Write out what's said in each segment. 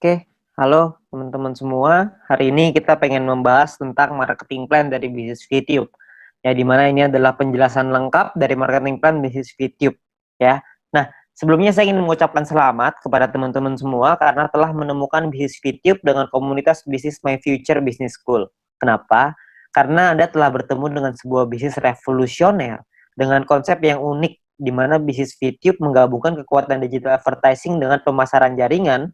Oke, halo teman-teman semua. Hari ini kita pengen membahas tentang marketing plan dari bisnis YouTube. Ya, di mana ini adalah penjelasan lengkap dari marketing plan bisnis YouTube. Ya, nah sebelumnya saya ingin mengucapkan selamat kepada teman-teman semua karena telah menemukan bisnis YouTube dengan komunitas bisnis My Future Business School. Kenapa? Karena Anda telah bertemu dengan sebuah bisnis revolusioner dengan konsep yang unik, di mana bisnis YouTube menggabungkan kekuatan digital advertising dengan pemasaran jaringan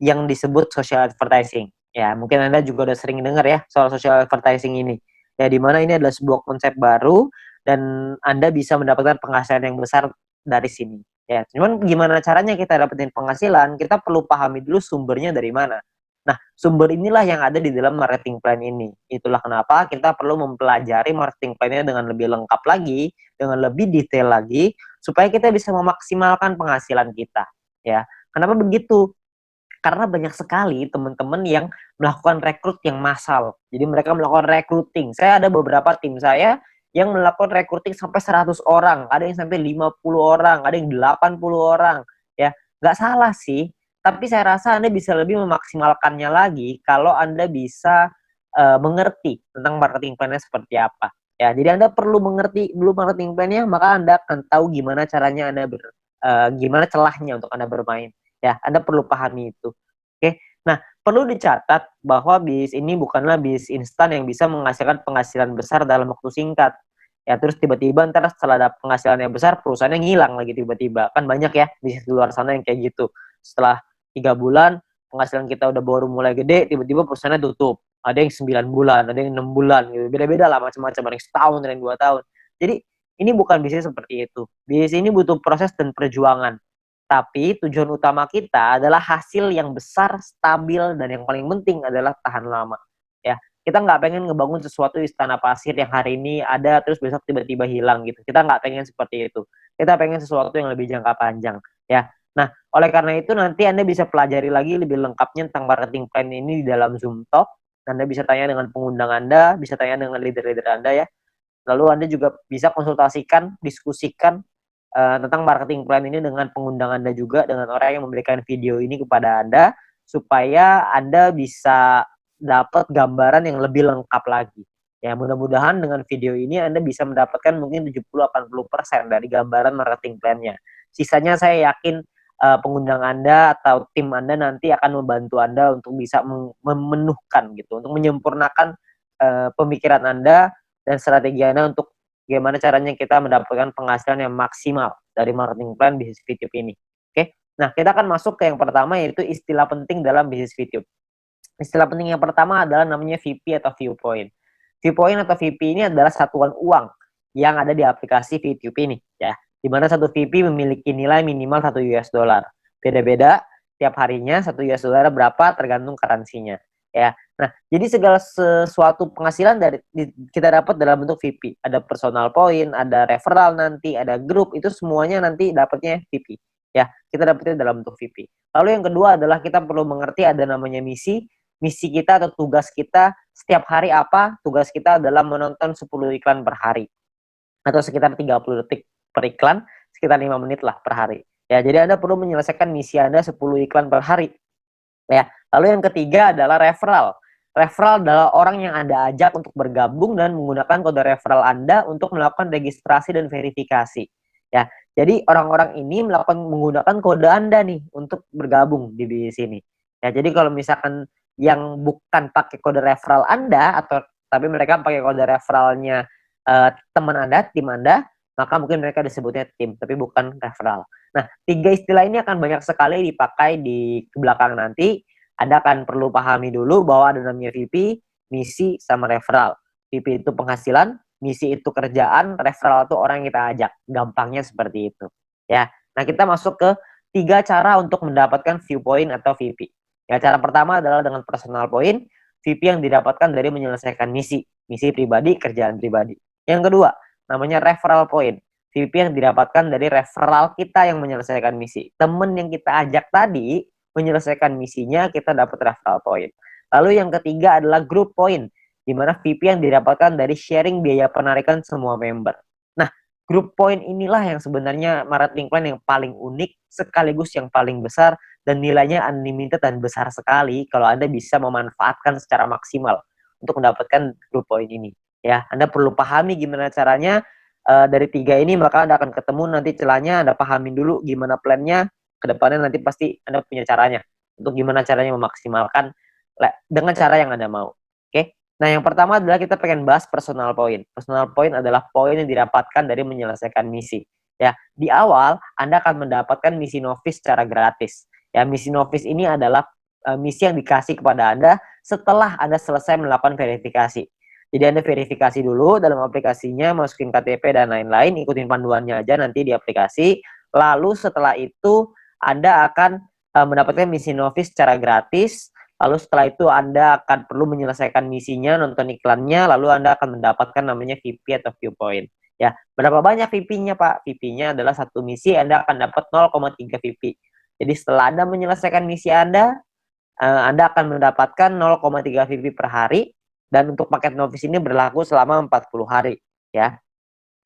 yang disebut social advertising. Ya, mungkin Anda juga udah sering dengar ya soal social advertising ini. Ya, di mana ini adalah sebuah konsep baru dan Anda bisa mendapatkan penghasilan yang besar dari sini. Ya, cuman gimana caranya kita dapetin penghasilan? Kita perlu pahami dulu sumbernya dari mana. Nah, sumber inilah yang ada di dalam marketing plan ini. Itulah kenapa kita perlu mempelajari marketing plan-nya dengan lebih lengkap lagi, dengan lebih detail lagi, supaya kita bisa memaksimalkan penghasilan kita. Ya, kenapa begitu? Karena banyak sekali teman-teman yang melakukan rekrut yang massal. Jadi mereka melakukan recruiting. Saya ada beberapa tim saya yang melakukan recruiting sampai 100 orang, ada yang sampai 50 orang, ada yang 80 orang. Ya, nggak salah sih, tapi saya rasa Anda bisa lebih memaksimalkannya lagi kalau Anda bisa mengerti tentang marketing plan-nya seperti apa. Ya, jadi Anda perlu mengerti dulu marketing plan-nya, maka Anda akan tahu gimana caranya gimana celahnya untuk Anda bermain. Ya, Anda perlu pahami itu. Oke. Nah, perlu dicatat bahwa bisnis ini bukanlah bisnis instan yang bisa menghasilkan penghasilan besar dalam waktu singkat. Ya, terus tiba-tiba ntar setelah ada penghasilan yang besar, perusahaannya ngilang lagi tiba-tiba. Kan banyak ya bisnis di luar sana yang kayak gitu. Setelah 3 bulan, penghasilan kita udah baru mulai gede, tiba-tiba perusahaannya tutup. Ada yang 9 bulan, ada yang 6 bulan gitu. Beda-beda lah macam-macam, ada yang setahun, ada yang 2 tahun. Jadi, ini bukan bisnis seperti itu. Bisnis ini butuh proses dan perjuangan. Tapi tujuan utama kita adalah hasil yang besar, stabil, dan yang paling penting adalah tahan lama. Ya, kita nggak pengen ngebangun sesuatu istana pasir yang hari ini ada terus besok tiba-tiba hilang gitu. Kita nggak pengen seperti itu. Kita pengen sesuatu yang lebih jangka panjang. Ya, nah oleh karena itu nanti Anda bisa pelajari lagi lebih lengkapnya tentang marketing plan ini di dalam Zoom Talk. Anda bisa tanya dengan pengundang Anda, bisa tanya dengan leader-leader Anda ya. Lalu Anda juga bisa konsultasikan, diskusikan tentang marketing plan ini dengan pengundang Anda juga, dengan orang yang memberikan video ini kepada Anda, supaya Anda bisa dapat gambaran yang lebih lengkap lagi. Ya, mudah-mudahan dengan video ini Anda bisa mendapatkan mungkin 70-80% dari gambaran marketing plan-nya. Sisanya saya yakin pengundang Anda atau tim Anda nanti akan membantu Anda untuk bisa memenuhkan gitu, untuk menyempurnakan pemikiran Anda dan strategi Anda untuk gimana caranya kita mendapatkan penghasilan yang maksimal dari marketing plan bisnis YouTube ini. Oke, nah kita akan masuk ke yang pertama yaitu istilah penting dalam bisnis YouTube. Istilah penting yang pertama adalah namanya VP atau viewpoint. Viewpoint atau VP ini adalah satuan uang yang ada di aplikasi YouTube ini, ya. Di mana satu VP memiliki nilai minimal 1 US dollar. Beda-beda tiap harinya 1 US dollar berapa tergantung currency-nya, ya. Nah, jadi segala sesuatu penghasilan kita dapat dalam bentuk VP. Ada personal point, ada referral nanti, ada grup, itu semuanya nanti dapatnya VP. Ya, kita dapatnya dalam bentuk VP. Lalu yang kedua adalah kita perlu mengerti ada namanya misi. Misi kita atau tugas kita setiap hari apa? Tugas kita adalah menonton 10 iklan per hari. Atau sekitar 30 detik per iklan, sekitar 5 menit lah per hari. Ya, jadi Anda perlu menyelesaikan misi Anda 10 iklan per hari. Ya, lalu yang ketiga adalah referral. Referral adalah orang yang Anda ajak untuk bergabung dan menggunakan kode referral Anda untuk melakukan registrasi dan verifikasi. Ya, jadi orang-orang ini menggunakan kode Anda nih untuk bergabung di sini. Ya, jadi kalau misalkan yang bukan pakai kode referral Anda atau tapi mereka pakai kode referralnya teman Anda, tim Anda, maka mungkin mereka disebutnya tim, tapi bukan referral. Nah, 3 istilah ini akan banyak sekali dipakai di belakang nanti. Anda akan perlu pahami dulu bahwa ada namanya VP, misi, sama referral. VP itu penghasilan, misi itu kerjaan, referral itu orang yang kita ajak. Gampangnya seperti itu. Ya. Nah, kita masuk ke 3 cara untuk mendapatkan viewpoint atau VP. Ya, cara pertama adalah dengan personal point, VP yang didapatkan dari menyelesaikan misi pribadi, kerjaan pribadi. Yang kedua, namanya referral point. VP yang didapatkan dari referral kita yang menyelesaikan misi. Temen yang kita ajak tadi menyelesaikan misinya, kita dapat referral point. Lalu yang ketiga adalah group point, di mana VP yang didapatkan dari sharing biaya penarikan semua member. Nah, group point inilah yang sebenarnya marketing plan yang paling unik, sekaligus yang paling besar, dan nilainya unlimited dan besar sekali kalau Anda bisa memanfaatkan secara maksimal untuk mendapatkan grup poin ini. Ya, Anda perlu pahami gimana caranya dari 3 ini, maka Anda akan ketemu nanti celahnya. Anda pahamin dulu gimana plannya, kedepannya nanti pasti Anda punya caranya untuk gimana caranya memaksimalkan dengan cara yang Anda mau. Oke. Nah, yang pertama adalah kita pengen bahas personal point. Personal point adalah poin yang didapatkan dari menyelesaikan misi. Ya, di awal Anda akan mendapatkan misi novice secara gratis. Ya, misi novice ini adalah misi yang dikasih kepada Anda setelah Anda selesai melakukan verifikasi. Jadi Anda verifikasi dulu dalam aplikasinya, masukin KTP dan lain-lain, ikutin panduannya aja nanti di aplikasi. Lalu setelah itu Anda akan mendapatkan misi novice secara gratis. Lalu setelah itu Anda akan perlu menyelesaikan misinya, nonton iklannya, lalu Anda akan mendapatkan namanya VP atau viewpoint. Ya, berapa banyak VP-nya, Pak? VP-nya adalah satu misi Anda akan dapat 0,3 VP. Jadi setelah Anda menyelesaikan misi Anda akan mendapatkan 0,3 VP per hari, dan untuk paket novice ini berlaku selama 40 hari. Ya,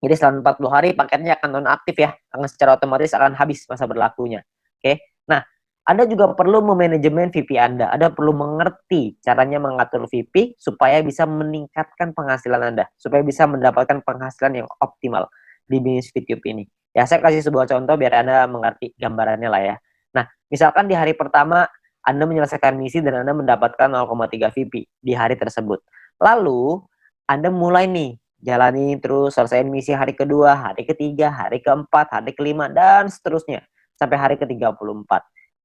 jadi selama 40 hari paketnya akan nonaktif ya, akan secara otomatis akan habis masa berlakunya. Oke, nah Anda juga perlu memanajemen VP Anda. Anda perlu mengerti caranya mengatur VP supaya bisa meningkatkan penghasilan Anda, supaya bisa mendapatkan penghasilan yang optimal di bisnis YouTube ini. Ya, saya kasih sebuah contoh biar Anda mengerti gambarannya lah ya. Nah, misalkan di hari pertama Anda menyelesaikan misi dan Anda mendapatkan 0,3 VP di hari tersebut. Lalu Anda mulai nih jalani terus, selesaiin misi hari kedua, hari ketiga, hari keempat, hari kelima, dan seterusnya sampai hari ke-34.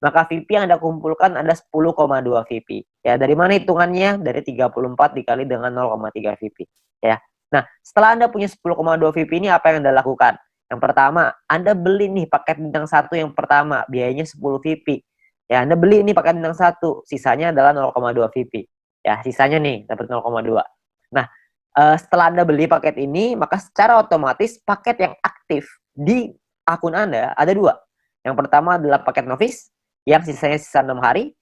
Maka VP yang Anda kumpulkan ada 10,2 VP. Ya, dari mana hitungannya? Dari 34 dikali dengan 0,3 VP. Ya. Nah, setelah Anda punya 10,2 VP ini, apa yang Anda lakukan? Yang pertama, Anda beli nih paket bintang 1 yang pertama, biayanya 10 VP. Ya, Anda beli ini paket bintang 1, sisanya adalah 0,2 VP. Ya, sisanya nih dapat 0,2. Nah, setelah Anda beli paket ini, maka secara otomatis paket yang aktif di akun Anda ada 2. Yang pertama adalah paket novice, yang sisanya sisa 6 hari,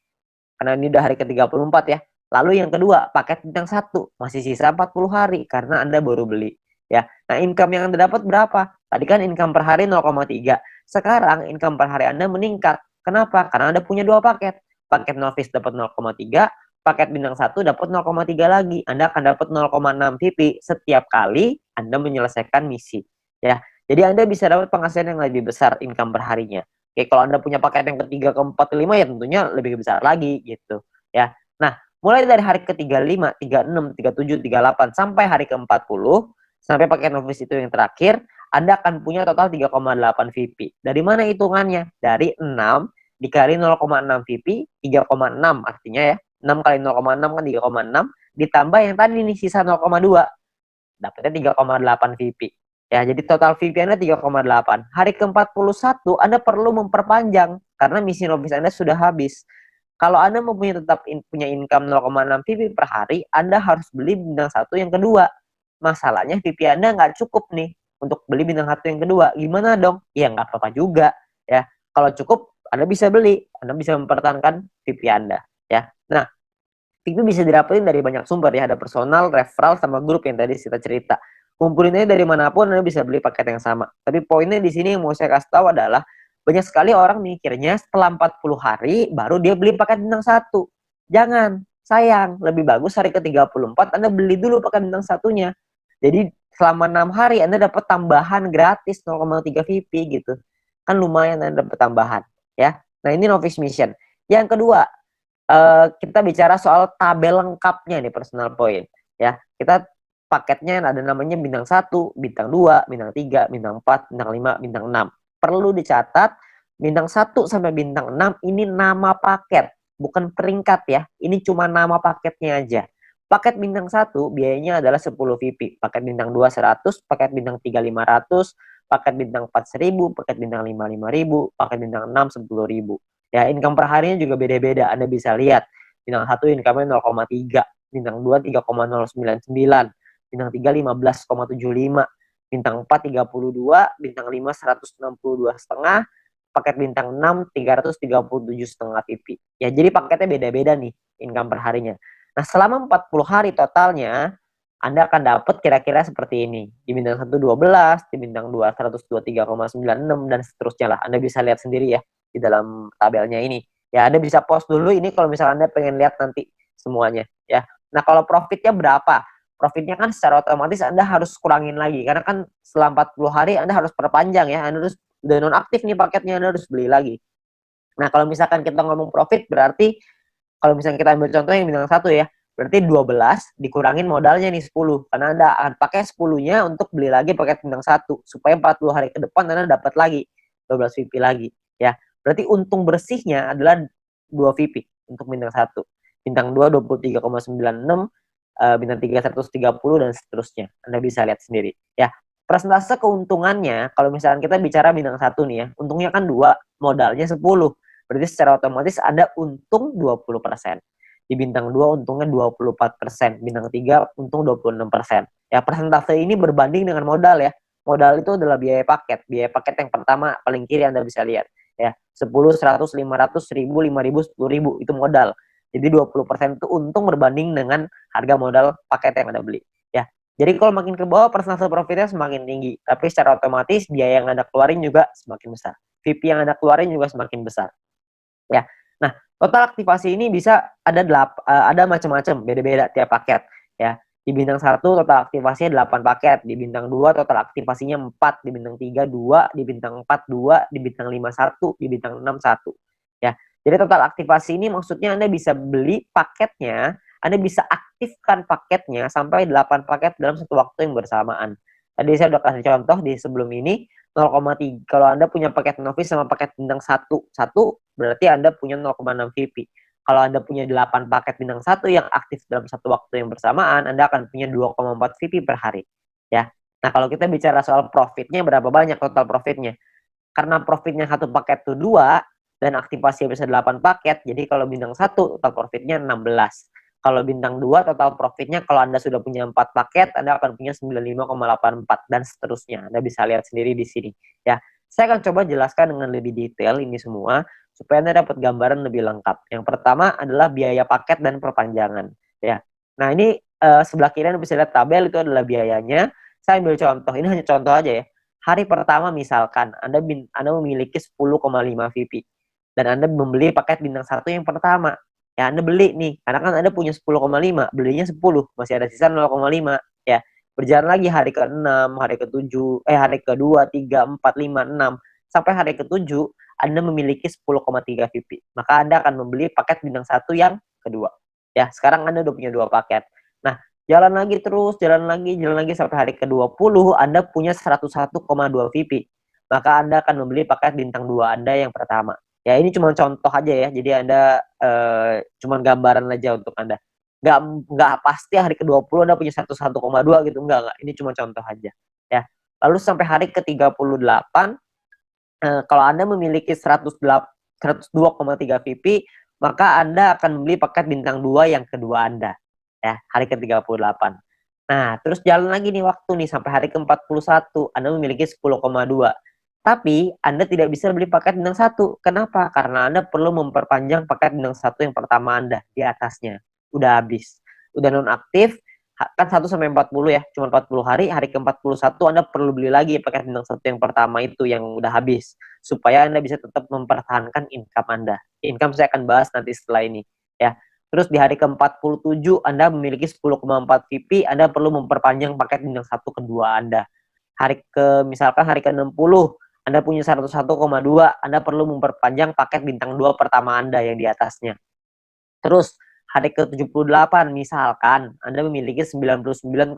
karena ini udah hari ke-34 ya. Lalu yang kedua, paket bintang 1, masih sisa 40 hari, karena Anda baru beli. Ya, nah income yang Anda dapat berapa? Tadi kan income per hari 0,3. Sekarang income per hari Anda meningkat. Kenapa? Karena Anda punya 2 paket. Paket novice dapat 0,3, paket bintang 1 dapat 0,3 lagi. Anda akan dapat 0,6 VP setiap kali Anda menyelesaikan misi. Ya, jadi Anda bisa dapat penghasilan yang lebih besar income per harinya. Oke, kalau Anda punya paket yang ketiga, keempat, kelima ya tentunya lebih besar lagi gitu. Ya. Nah, mulai dari hari ke-35, 36, 37, 38 sampai hari ke-40 sampai paket novice itu yang terakhir, Anda akan punya total 3,8 VP. Dari mana hitungannya? Dari 6 dikali 0,6 VP, 3,6 artinya ya. 6 kali 0,6 kan 3,6, ditambah yang tadi nih sisa 0,2. Dapatnya 3,8 VP. Ya, jadi total VP Anda 3,8. Hari ke-41 Anda perlu memperpanjang karena misi novice Anda sudah habis. Kalau Anda mau punya income 0,6 VP per hari, Anda harus beli bintang 1 yang kedua. Masalahnya VP Anda nggak cukup nih untuk beli bintang 1 yang kedua. Gimana dong? Ya nggak apa-apa juga. Ya, kalau cukup Anda bisa beli. Anda bisa mempertahankan VP Anda. Ya, nah VP bisa didapetin dari banyak sumber ya. Ada personal, referral, sama grup yang tadi kita cerita. Kumpulinnya dari manapun Anda bisa beli paket yang sama. Tapi poinnya di sini yang mau saya kasih tahu adalah banyak sekali orang mikirnya setelah 40 hari baru dia beli paket bintang 1. Jangan, sayang. Lebih bagus hari ke-34 Anda beli dulu paket bintang 1-nya. Jadi selama 6 hari Anda dapat tambahan gratis 0,3 VP gitu. Kan lumayan Anda dapat tambahan ya. Nah, ini novice mission. Yang kedua, kita bicara soal tabel lengkapnya nih personal point ya. Kita paketnya ada namanya bintang 1, bintang 2, bintang 3, bintang 4, bintang 5, bintang 6. Perlu dicatat, bintang 1 sampai bintang 6 ini nama paket, bukan peringkat ya. Ini cuma nama paketnya aja. Paket bintang 1 biayanya adalah 10 VP, paket bintang 2 100, paket bintang 3 500, paket bintang 4 1000, paket bintang 5 5000, paket bintang 6 10.000. Ya, income per harinya juga beda-beda. Anda bisa lihat, bintang 1 income-nya 0,3, bintang 2 3,099, bintang 3 15,75, bintang 4 32, bintang 5 162,5, paket bintang 6 337,5 VP. Ya, jadi paketnya beda-beda nih income per harinya. Nah, selama 40 hari totalnya Anda akan dapat kira-kira seperti ini. Di bintang 1 12, di bintang 2 123,96 dan seterusnya lah. Anda bisa lihat sendiri ya di dalam tabelnya ini. Ya, Anda bisa pause dulu ini kalau misalnya Anda pengen lihat nanti semuanya ya. Nah, kalau profitnya berapa? Profitnya kan secara otomatis Anda harus kurangin lagi karena kan setelah 40 hari Anda harus perpanjang ya. Anda harus udah nonaktif nih paketnya, Anda harus beli lagi. Nah, kalau misalkan kita ngomong profit berarti kalau misalnya kita ambil contoh yang bintang 1 ya, berarti 12 dikurangin modalnya nih 10. Karena Anda akan pakai 10-nya untuk beli lagi paket bintang 1 supaya 40 hari ke depan Anda dapat lagi 12 VP lagi ya. Berarti untung bersihnya adalah 2 VP untuk bintang 1. Bintang 2 23,96, bintang 3 130 dan seterusnya. Anda bisa lihat sendiri ya. Persentase keuntungannya kalau misalkan kita bicara bintang 1 nih ya, untungnya kan 2, modalnya 10. Berarti secara otomatis ada untung 20%. Di bintang 2 untungnya 24%, bintang 3 untung 26%. Ya, persentase ini berbanding dengan modal ya. Modal itu adalah biaya paket. Biaya paket yang pertama paling kiri Anda bisa lihat ya. 10, 100, 500, 1000, 5000, 10.000 itu modal. Jadi 20% itu untung berbanding dengan harga modal paket yang Anda beli ya. Jadi kalau makin ke bawah persentase profitnya semakin tinggi, tapi secara otomatis biaya yang Anda keluarin juga semakin besar. VP yang Anda keluarin juga semakin besar. Ya. Nah, total aktivasi ini bisa ada macam-macam, beda-beda tiap paket ya. Di bintang 1 total aktivasinya 8 paket, di bintang 2 total aktivasinya 4, di bintang 3 2, di bintang 4 2, di bintang 5 1, di bintang 6 1. Ya. Jadi total aktivasi ini maksudnya Anda bisa beli paketnya, Anda bisa aktifkan paketnya sampai 8 paket dalam satu waktu yang bersamaan. Tadi saya udah kasih contoh di sebelum ini 0,3. Kalau Anda punya paket novice sama paket bintang 1, berarti Anda punya 0,6 VP. Kalau Anda punya 8 paket bintang 1 yang aktif dalam satu waktu yang bersamaan, Anda akan punya 2,4 VP per hari. Ya. Nah, kalau kita bicara soal profitnya, berapa banyak total profitnya? Karena profitnya satu paket itu 2 dan aktivasinya bisa 8 paket, jadi kalau bintang 1 total profitnya 16. Kalau bintang 2 total profitnya kalau Anda sudah punya 4 paket, Anda akan punya 95,84 dan seterusnya. Anda bisa lihat sendiri di sini ya. Saya akan coba jelaskan dengan lebih detail ini semua supaya Anda dapat gambaran lebih lengkap. Yang pertama adalah biaya paket dan perpanjangan ya. Nah, ini sebelah kiri Anda bisa lihat tabel itu adalah biayanya. Saya ambil contoh, ini hanya contoh aja ya. Hari pertama misalkan Anda memiliki 10,5 VP dan Anda membeli paket bintang 1 yang pertama. Ya, Anda beli nih, karena kan Anda punya 10,5, belinya 10, masih ada sisa 0,5 ya. Berjalan lagi hari ke-6, hari ke-7, hari ke-2, 3, 4, 5, 6 sampai hari ke-7 Anda memiliki 10,3 VP. Maka Anda akan membeli paket bintang 1 yang kedua. Ya, sekarang Anda udah punya 2 paket. Nah, jalan lagi terus, jalan lagi sampai hari ke-20 Anda punya 101,2 VP. Maka Anda akan membeli paket bintang 2 Anda yang pertama. Ya, ini cuma contoh aja ya. Jadi Anda cuma gambaran aja untuk Anda. Nggak pasti hari ke-20 Anda punya 101,2 gitu. Enggak. Ini cuma contoh aja. Ya. Lalu sampai hari ke-38 kalau Anda memiliki 102,3 VP, maka Anda akan membeli paket bintang 2 yang kedua Anda. Ya, hari ke-38. Nah, terus jalan lagi nih waktu nih sampai hari ke-41, Anda memiliki 10,2. Tapi Anda tidak bisa beli paket bintang 1. Kenapa? Karena Anda perlu memperpanjang paket bintang 1 yang pertama Anda di atasnya. Udah habis. Udah nonaktif, kan 1 sampai 40 ya, cuma 40 hari, hari ke-41 Anda perlu beli lagi paket bintang 1 yang pertama itu yang udah habis supaya Anda bisa tetap mempertahankan income Anda. Income saya akan bahas nanti setelah ini ya. Terus di hari ke-47 Anda memiliki 10,4 VP, Anda perlu memperpanjang paket bintang 1 kedua Anda. Misalkan hari ke-60 Anda punya 101,2, Anda perlu memperpanjang paket bintang 2 pertama Anda yang di atasnya. Terus hari ke-78 misalkan Anda memiliki 99,2.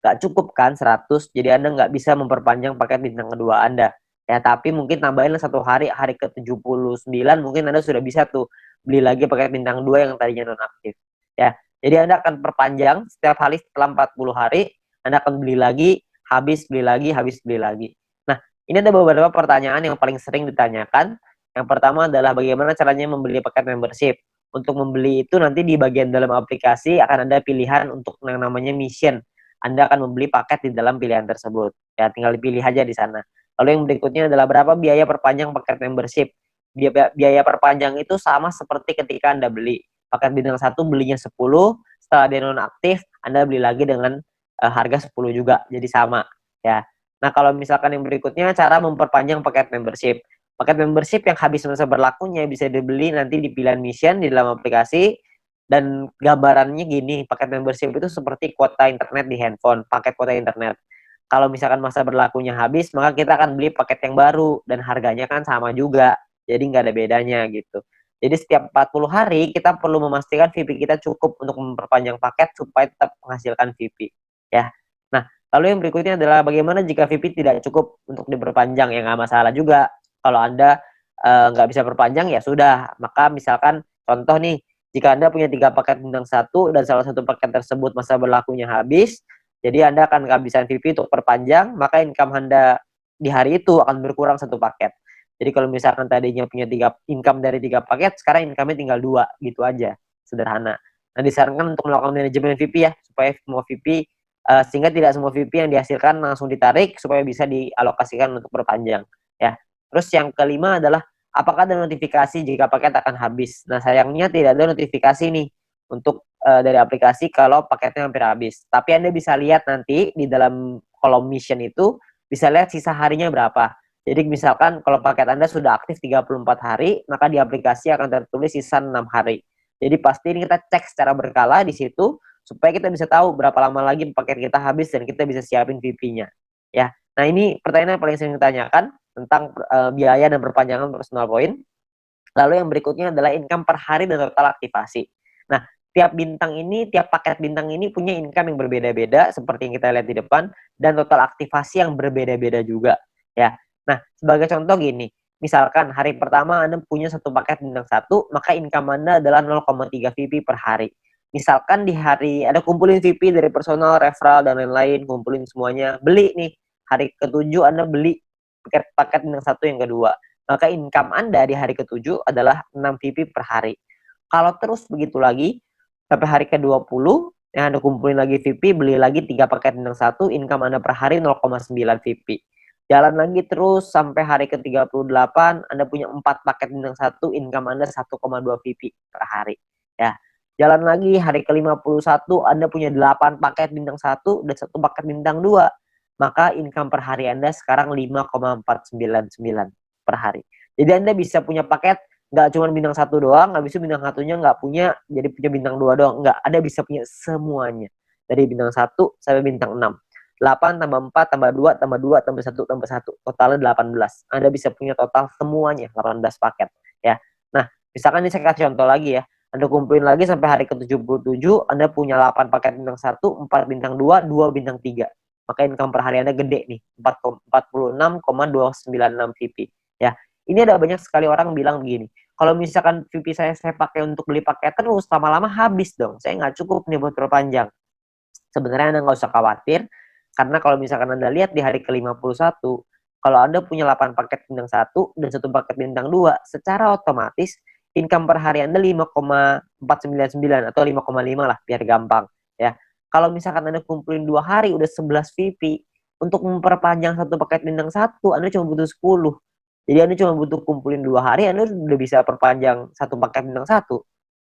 Nggak cukup kan 100, jadi Anda nggak bisa memperpanjang paket bintang kedua Anda. Ya, tapi mungkin tambahin satu hari, hari ke-79 mungkin Anda sudah bisa tuh beli lagi paket bintang 2 yang tadinya nonaktif. Ya, jadi Anda akan perpanjang setiap hari setelah 40 hari, Anda akan beli lagi, habis beli lagi, habis beli lagi. Nah, ini ada beberapa pertanyaan yang paling sering ditanyakan. Yang pertama adalah bagaimana caranya membeli paket membership. Untuk membeli itu nanti di bagian dalam aplikasi akan ada pilihan untuk yang namanya mission. Anda akan membeli paket di dalam pilihan tersebut. Ya, tinggal dipilih aja di sana. Lalu yang berikutnya adalah berapa biaya perpanjang paket membership. Biaya perpanjang itu sama seperti ketika Anda beli. Paket bintang 1 belinya 10, setelah dia nonaktif, Anda beli lagi dengan harga 10 juga, jadi sama. Ya. Nah, kalau misalkan yang berikutnya cara memperpanjang paket membership. Paket membership yang habis masa berlakunya bisa dibeli nanti di pilihan mission di dalam aplikasi, dan gambarannya gini, paket membership itu seperti kuota internet di handphone, paket kuota internet. Kalau misalkan masa berlakunya habis, maka kita akan beli paket yang baru dan harganya kan sama juga. Jadi nggak ada bedanya gitu. Jadi setiap 40 hari kita perlu memastikan VP kita cukup untuk memperpanjang paket supaya tetap menghasilkan VP ya. Nah, lalu yang berikutnya adalah bagaimana jika VP tidak cukup untuk diperpanjang, ya nggak masalah juga. Kalau Anda nggak bisa perpanjang ya sudah, maka misalkan contoh nih, jika Anda punya 3 paket bintang 1 dan salah satu paket tersebut masa berlakunya habis, jadi Anda akan kehabisan VP untuk perpanjang, maka income Anda di hari itu akan berkurang 1 paket. Jadi kalau misalkan tadinya punya 3 income dari 3 paket, sekarang income-nya tinggal 2, gitu aja. Sederhana. Nah, disarankan untuk melakukan manajemen VP ya, supaya semua VP sehingga tidak semua VP yang dihasilkan langsung ditarik supaya bisa dialokasikan untuk perpanjang ya. Terus yang kelima adalah apakah ada notifikasi jika paket akan habis. Nah, sayangnya tidak ada notifikasi nih untuk dari aplikasi kalau paketnya hampir habis. Tapi Anda bisa lihat nanti di dalam kolom mission itu bisa lihat sisa harinya berapa. Jadi misalkan kalau paket Anda sudah aktif 34 hari, maka di aplikasi akan tertulis sisa 6 hari. Jadi pasti ini kita cek secara berkala di situ supaya kita bisa tahu berapa lama lagi paket kita habis dan kita bisa siapin VP-nya. Ya. Nah, ini pertanyaan yang paling sering ditanyakan tentang biaya dan perpanjangan personal point. Lalu yang berikutnya adalah income per hari dan total aktivasi. Nah, tiap paket bintang ini punya income yang berbeda-beda seperti yang kita lihat di depan dan total aktivasi yang berbeda-beda juga, ya. Nah, sebagai contoh gini, misalkan hari pertama Anda punya 1 paket bintang 1, maka income Anda adalah 0,3 VP per hari. Misalkan di hari ada kumpulin VP dari personal, referral dan lain-lain, kumpulin semuanya, beli nih. Hari ke-7 Anda beli paket bintang 1 yang kedua. Maka income Anda di hari ke-7 adalah 6 VP per hari. Kalau terus begitu lagi, sampai hari ke-20, yang Anda kumpulin lagi VP, beli lagi 3 paket bintang 1, income Anda per hari 0,9 VP. Jalan lagi terus sampai hari ke-38, Anda punya 4 paket bintang 1, income Anda 1,2 VP per hari. Ya. Jalan lagi hari ke-51, Anda punya 8 paket bintang 1 dan 1 paket bintang 2. Maka income per hari Anda sekarang 5,499 per hari. Jadi Anda bisa punya paket nggak cuma bintang 1 doang, habis itu bintang 1-nya nggak punya, jadi punya bintang 2 doang. Nggak, Anda bisa punya semuanya. Dari bintang 1 sampai bintang 6. 8 tambah 4 tambah 2 tambah 2 tambah 1 tambah 1. Totalnya 18. Anda bisa punya total semuanya 18 paket ya. Nah, misalkan ini saya kasih contoh lagi ya. Anda kumpulin lagi sampai hari ke-77, Anda punya 8 paket bintang 1, 4 bintang 2, 2 bintang 3. Maka income per hari Anda gede nih, 46,296 VP ya. Ini ada banyak sekali orang bilang begini, kalau misalkan VP saya pakai untuk beli paket terus, lama-lama habis dong. Saya nggak cukup nih buat perpanjang. Sebenarnya Anda nggak usah khawatir, karena kalau misalkan Anda lihat di hari ke-51, kalau Anda punya 8 paket bintang 1 dan 1 paket bintang 2, secara otomatis income per hari Anda 5,499 atau 5,5 lah biar gampang ya. Kalau misalkan Anda kumpulin 2 hari udah 11 VP, untuk memperpanjang 1 paket bintang 1 Anda cuma butuh 10. Jadi Anda cuma butuh kumpulin 2 hari, Anda udah bisa perpanjang 1 paket bintang 1.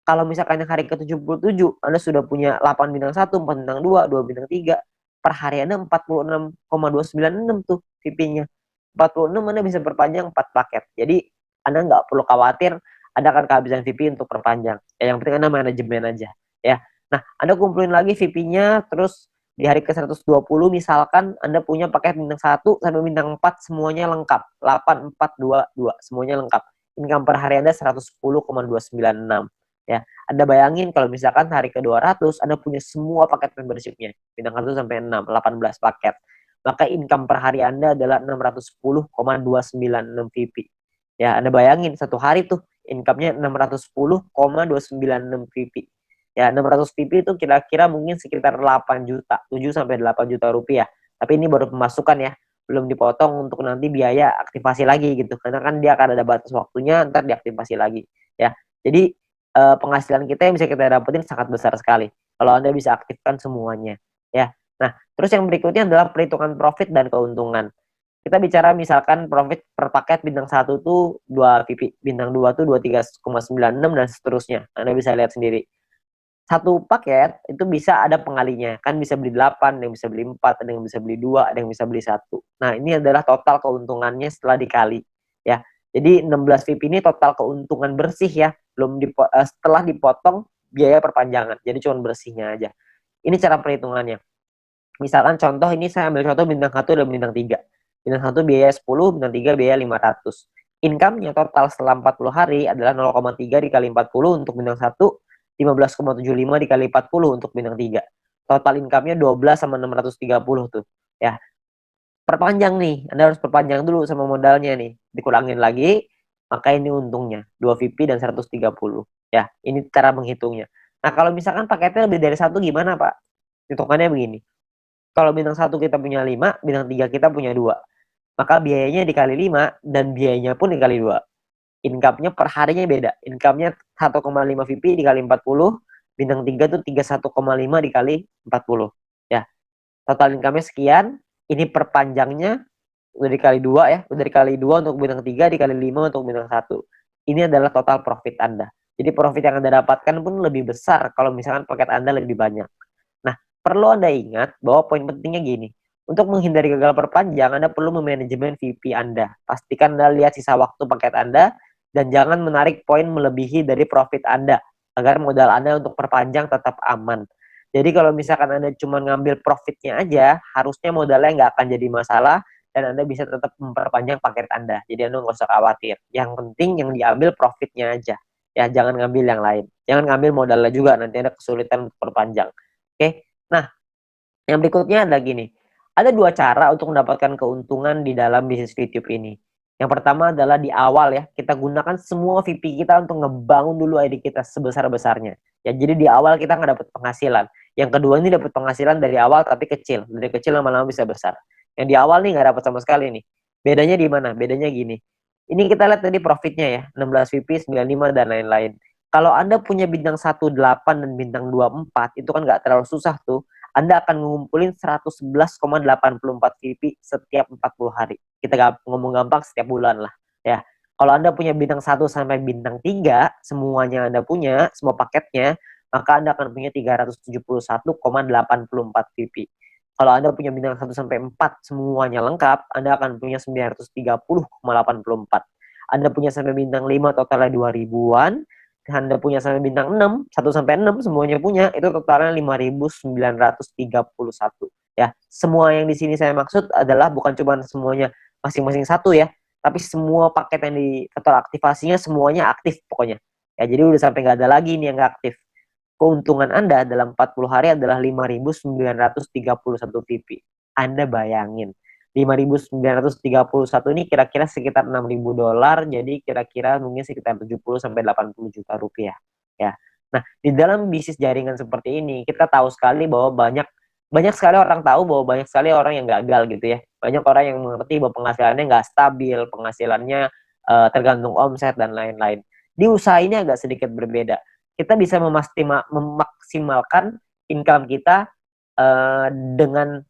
Kalau misalkan yang hari ke-77 Anda sudah punya 8 bintang 1, 4 bintang 2, 2 bintang 3, per hari Anda 46,296 tuh VP-nya. 46 Anda bisa perpanjang 4 paket. Jadi Anda nggak perlu khawatir Anda akan kehabisan VP untuk perpanjang. Ya, yang penting Anda manajemen aja ya. Nah, Anda kumpulin lagi VP-nya, terus di hari ke-120 misalkan Anda punya paket bintang 1 sampai bintang 4 semuanya lengkap. 8422 semuanya lengkap. Income per hari Anda 110,296 ya. Anda bayangin kalau misalkan hari ke-200 Anda punya semua paket membership-nya, bintang 1 sampai 6, 18 paket. Maka income per hari Anda adalah 610,296 VP. Ya, Anda bayangin satu hari tuh income-nya 610,296 VP. Ya, 600 VP itu kira-kira mungkin sekitar 8 juta, 7 sampai 8 juta rupiah. Tapi ini baru pemasukan ya, belum dipotong untuk nanti biaya aktivasi lagi gitu. Karena kan dia akan ada batas waktunya, ntar diaktifasi lagi. Ya, jadi penghasilan kita yang bisa kita dapetin sangat besar sekali kalau Anda bisa aktifkan semuanya ya. Nah, terus yang berikutnya adalah perhitungan profit dan keuntungan. Kita bicara misalkan profit per paket bintang 1 tuh 2 VP, bintang 2 tuh 23,96 dan seterusnya. Anda bisa lihat sendiri. Satu paket itu bisa ada pengalinya. Kan bisa beli 8, ada yang bisa beli 4, ada yang bisa beli 2, ada yang bisa beli 1. Nah, ini adalah total keuntungannya setelah dikali ya. Jadi 16 VIP ini total keuntungan bersih ya, belum setelah dipotong biaya perpanjangan. Jadi cuma bersihnya aja. Ini cara perhitungannya. Misalkan contoh ini saya ambil contoh bintang 1 dan bintang 3. Bintang 1 biaya 10, bintang 3 biaya 500. Income-nya total setelah 40 hari adalah 0,3 dikali 40 untuk bintang 1, 15,75 dikali 40 untuk bintang 3. Total income-nya 12 sama 630 tuh. Ya, perpanjang nih, Anda harus perpanjang dulu sama modalnya nih. Dikurangin lagi, maka ini untungnya 2 VP dan 130. Ya, ini cara menghitungnya. Nah, kalau misalkan paketnya lebih dari satu gimana, Pak? Hitungannya begini. Kalau bintang 1 kita punya 5, bintang 3 kita punya 2. Maka biayanya dikali 5 dan biayanya pun dikali 2. Income-nya per harinya beda. Income-nya 1,5 VP dikali 40, bintang 3 tuh 31,5 dikali 40. Ya, total income-nya sekian, ini perpanjangnya udah dikali 2 ya, udah dikali 2 untuk bintang 3, dikali 5 untuk bintang 1. Ini adalah total profit Anda. Jadi profit yang Anda dapatkan pun lebih besar kalau misalkan paket Anda lebih banyak. Nah, perlu Anda ingat bahwa poin pentingnya gini. Untuk menghindari gagal perpanjang, Anda perlu memanajemen VP Anda. Pastikan Anda lihat sisa waktu paket Anda dan jangan menarik poin melebihi dari profit Anda agar modal Anda untuk perpanjang tetap aman. Jadi kalau misalkan Anda cuma ngambil profitnya aja, harusnya modalnya nggak akan jadi masalah dan Anda bisa tetap memperpanjang paket Anda. Jadi Anda nggak usah khawatir. Yang penting yang diambil profitnya aja. Ya, jangan ngambil yang lain. Jangan ngambil modalnya juga, nanti ada kesulitan untuk perpanjang. Oke, nah yang berikutnya adalah gini. Ada dua cara untuk mendapatkan keuntungan di dalam bisnis YouTube ini. Yang pertama adalah di awal ya, kita gunakan semua VP kita untuk ngebangun dulu ID kita sebesar-besarnya. Ya, jadi di awal kita nggak dapat penghasilan. Yang kedua ini dapat penghasilan dari awal tapi kecil. Dari kecil lama-lama bisa besar. Yang di awal nih nggak dapat sama sekali nih. Bedanya di mana? Bedanya gini. Ini kita lihat tadi profitnya ya, 16 VP, 95 dan lain-lain. Kalau Anda punya bintang 18 dan bintang 24, itu kan nggak terlalu susah tuh. Anda akan ngumpulin 111,84 VP setiap 40 hari. Kita ngomong gampang setiap bulan lah. Ya. Kalau Anda punya bintang 1 sampai bintang 3, semuanya Anda punya, semua paketnya, maka Anda akan punya 371,84 VP. Kalau Anda punya bintang 1 sampai 4 semuanya lengkap, Anda akan punya 930,84. Anda punya sampai bintang 5 totalnya 2000-an, Anda punya sampai bintang 6, 1 sampai 6 semuanya punya, itu totalnya 5.931. Ya, semua yang di sini saya maksud adalah bukan cuma semuanya masing-masing satu ya, tapi semua paket yang di total aktivasinya semuanya aktif pokoknya. Ya, jadi udah sampai nggak ada lagi nih yang nggak aktif. Keuntungan Anda dalam 40 hari adalah 5.931 VP. Anda bayangin, 5.931 ini kira-kira sekitar 6.000 dolar, jadi kira-kira mungkin sekitar 70 sampai 80 juta rupiah. Ya. Nah, di dalam bisnis jaringan seperti ini, kita tahu sekali bahwa banyak sekali orang tahu bahwa banyak sekali orang yang gagal gitu ya. Banyak orang yang mengerti bahwa penghasilannya nggak stabil, penghasilannya tergantung omset dan lain-lain. Di usaha ini agak sedikit berbeda. Kita bisa memaksimalkan income kita dengan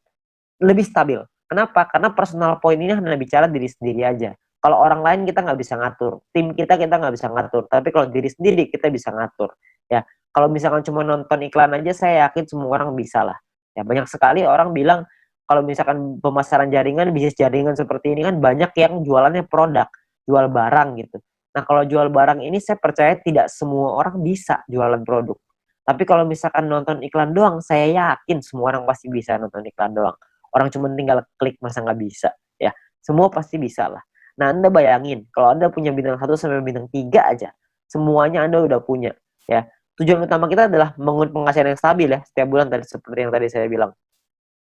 lebih stabil. Kenapa? Karena personal point ini hanya bicara diri sendiri aja. Kalau orang lain kita nggak bisa ngatur, tim kita nggak bisa ngatur. Tapi kalau diri sendiri kita bisa ngatur. Ya, kalau misalkan cuma nonton iklan aja, saya yakin semua orang bisa lah. Ya, banyak sekali orang bilang kalau misalkan pemasaran jaringan, bisnis jaringan seperti ini kan banyak yang jualannya produk, jual barang gitu. Nah, kalau jual barang ini saya percaya tidak semua orang bisa jualan produk. Tapi kalau misalkan nonton iklan doang, saya yakin semua orang pasti bisa nonton iklan doang. Orang cuma tinggal klik, masa nggak bisa? Ya, semua pasti bisa lah. Nah, Anda bayangin, kalau Anda punya bintang 1 sampai bintang 3 aja, semuanya Anda udah punya. Ya, tujuan utama kita adalah bangun penghasilan yang stabil ya, setiap bulan tadi seperti yang tadi saya bilang.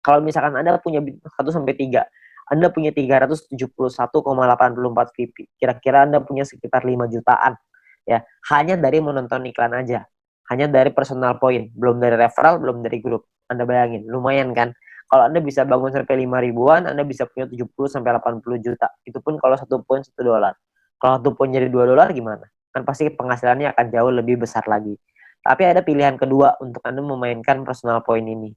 Kalau misalkan Anda punya bintang 1 sampai 3, Anda punya 371,84 VP. Kira-kira Anda punya sekitar 5 jutaan. Ya, hanya dari menonton iklan aja. Hanya dari personal point, belum dari referral, belum dari grup. Anda bayangin, lumayan kan? Kalau Anda bisa bangun sampai 5 ribuan, Anda bisa punya 70 sampai 80 juta. Itu pun kalau 1 poin 1 dolar. Kalau 1 poin jadi 2 dolar gimana? Kan pasti penghasilannya akan jauh lebih besar lagi. Tapi ada pilihan kedua untuk Anda memainkan personal point ini.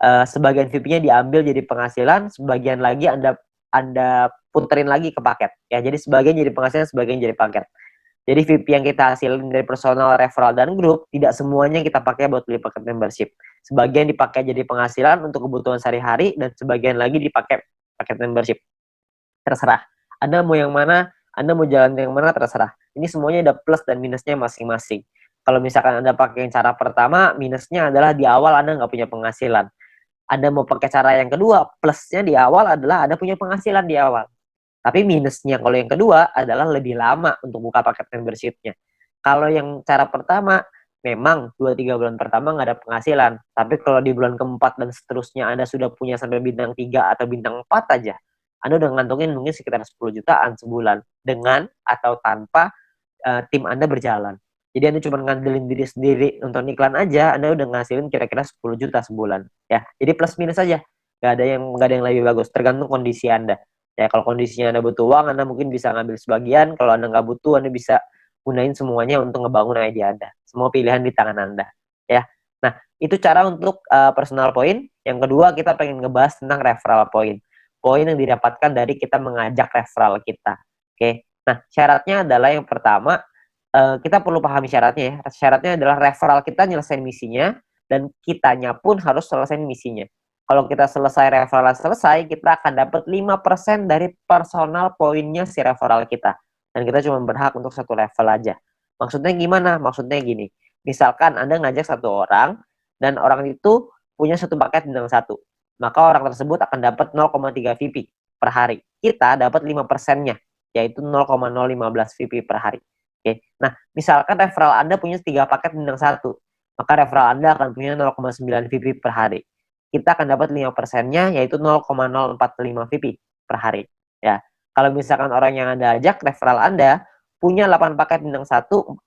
Sebagian VIP-nya diambil jadi penghasilan, sebagian lagi Anda puterin lagi ke paket. Ya, jadi sebagian jadi penghasilan, sebagian jadi paket. Jadi VIP yang kita hasilin dari personal, referral, dan grup, tidak semuanya kita pakai buat beli paket membership. Sebagian dipakai jadi penghasilan untuk kebutuhan sehari-hari, dan sebagian lagi dipakai paket membership. Terserah. Anda mau yang mana, Anda mau jalan yang mana terserah. Ini semuanya ada plus dan minusnya masing-masing. Kalau misalkan Anda pakai cara pertama, minusnya adalah di awal Anda nggak punya penghasilan. Anda mau pakai cara yang kedua, plusnya di awal adalah Anda punya penghasilan di awal. Tapi minusnya kalau yang kedua adalah lebih lama untuk buka paket membership-nya. Kalau yang cara pertama, memang 2-3 bulan pertama nggak ada penghasilan. Tapi kalau di bulan keempat dan seterusnya Anda sudah punya sampai bintang 3 atau bintang 4 aja, Anda udah ngantongin mungkin sekitar 10 jutaan sebulan dengan atau tanpa tim Anda berjalan. Jadi Anda cuma ngandelin diri sendiri nonton iklan aja, Anda udah ngasilin kira-kira 10 juta sebulan. Ya, jadi plus minus aja. Nggak ada yang lebih bagus, tergantung kondisi Anda. Ya, kalau kondisinya Anda butuh uang, Anda mungkin bisa ngambil sebagian. Kalau Anda nggak butuh, Anda bisa gunain semuanya untuk ngebangun ide Anda. Semua pilihan di tangan Anda. Ya. Nah, itu cara untuk personal point. Yang kedua, kita pengen ngebahas tentang referral point. Poin yang didapatkan dari kita mengajak referral kita. Oke. Nah, syaratnya adalah yang pertama, kita perlu pahami syaratnya ya. Syaratnya adalah referral kita nyelesain misinya, dan kitanya pun harus selesai misinya. Kalau kita selesai referral selesai, kita akan dapat 5% dari personal poinnya si referral kita. Dan kita cuma berhak untuk satu level aja. Maksudnya gimana? Maksudnya gini. Misalkan Anda ngajak satu orang, dan orang itu punya satu paket bintang satu. Maka orang tersebut akan dapat 0,3 VP per hari. Kita dapat 5%-nya, yaitu 0,015 VP per hari. Oke. Nah, misalkan referral Anda punya 3 paket bintang satu, maka referral Anda akan punya 0,9 VP per hari. Kita akan dapat 5%-nya, yaitu 0,045 VP per hari. Ya. Kalau misalkan orang yang Anda ajak, referral Anda punya 8 paket bintang satu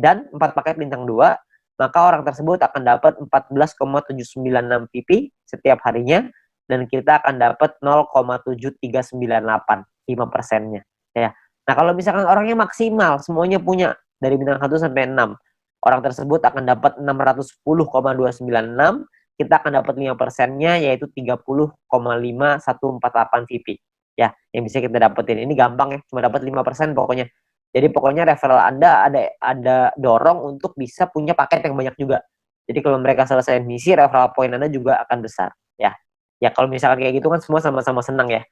dan 4 paket bintang 2, maka orang tersebut akan dapat 14,796 VP setiap harinya, dan kita akan dapat 0,7398, 5%-nya. Ya. Nah, kalau misalkan orangnya maksimal, semuanya punya dari bintang 1 sampai 6, orang tersebut akan dapat 610,296, kita akan dapat 5%-nya, yaitu 30,5148 VP. Ya, yang bisa kita dapetin. Ini gampang ya, cuma dapat 5% pokoknya. Jadi pokoknya referral Anda ada dorong untuk bisa punya paket yang banyak juga. Jadi kalau mereka selesai misi, referral point Anda juga akan besar. Ya, ya kalau misalkan kayak gitu kan semua sama-sama senang ya.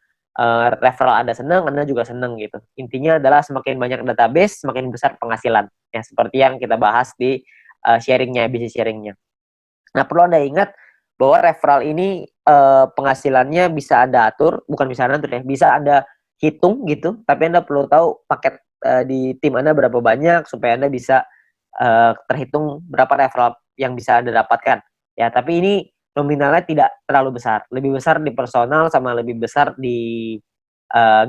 Referral Anda senang, Anda juga senang gitu. Intinya adalah semakin banyak database, semakin besar penghasilan. Ya, seperti yang kita bahas di sharingnya, bisnis sharingnya. Nah, perlu Anda ingat bahwa referral ini penghasilannya bisa Anda atur, bukan bisa Anda atur ya, bisa Anda hitung gitu, tapi Anda perlu tahu paket di tim Anda berapa banyak supaya Anda bisa terhitung berapa referral yang bisa Anda dapatkan. Ya, tapi ini nominalnya tidak terlalu besar. Lebih besar di personal sama lebih besar di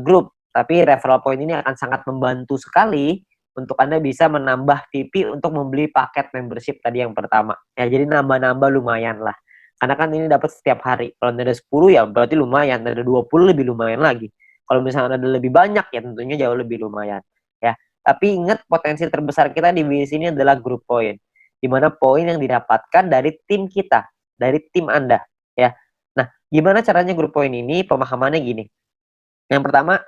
grup. Tapi referral point ini akan sangat membantu sekali untuk Anda bisa menambah VP untuk membeli paket membership tadi yang pertama. Ya, jadi nambah-nambah lumayan lah. Karena kan ini dapat setiap hari. Kalau ada 10 ya berarti lumayan. Ada 20 lebih lumayan lagi. Kalau misalnya ada lebih banyak ya tentunya jauh lebih lumayan. Ya, tapi ingat potensi terbesar kita di bisnis ini adalah group point. Di mana poin yang didapatkan dari tim kita, dari tim Anda. Ya. Nah, gimana caranya group point ini? Pemahamannya gini. Yang pertama,